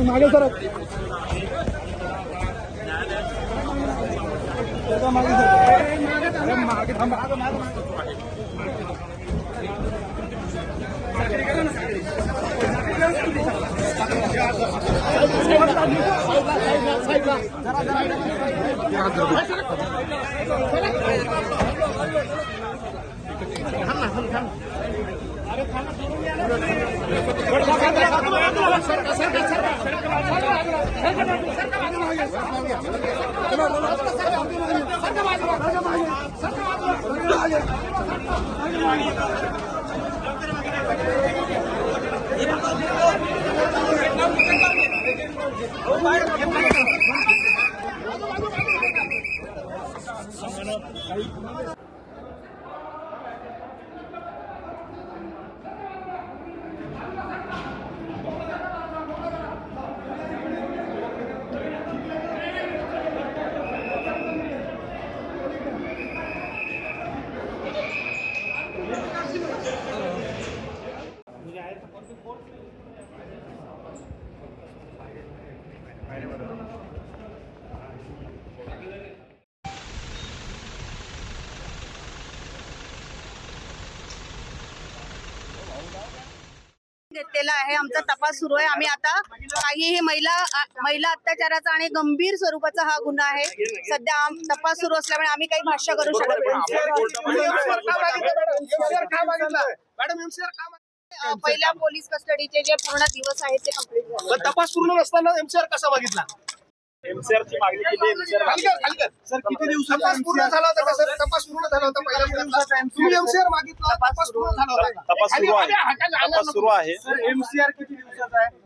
मागे सर मागे थांबा घेतलेला आहे. आमचा तपास सुरू आहे. आम्ही आता काहीही महिला अत्याचाराचा आणि गंभीर स्वरूपाचा हा गुन्हा आहे. सध्या तपास सुरू असल्यामुळे आम्ही काही भाष्य करू शकत नाही. पहिल्या पोलीस कस्टडीचे जे पूर्ण दिवस आहेत ते कंप्लीट झाले. तपास पूर्ण नसताना एमसीआर कसा मागितला? एमसीआर ची मागणी केली. सर किती दिवसात तपास पूर्ण झाला होता? सर तपास पूर्ण झाला होता. पहिल्या तुम्ही एमसीआर मागितला, तपास पूर्ण झाला होता. तपास सुरू आहे. सर एमसीआर किती दिवसाचा आहे?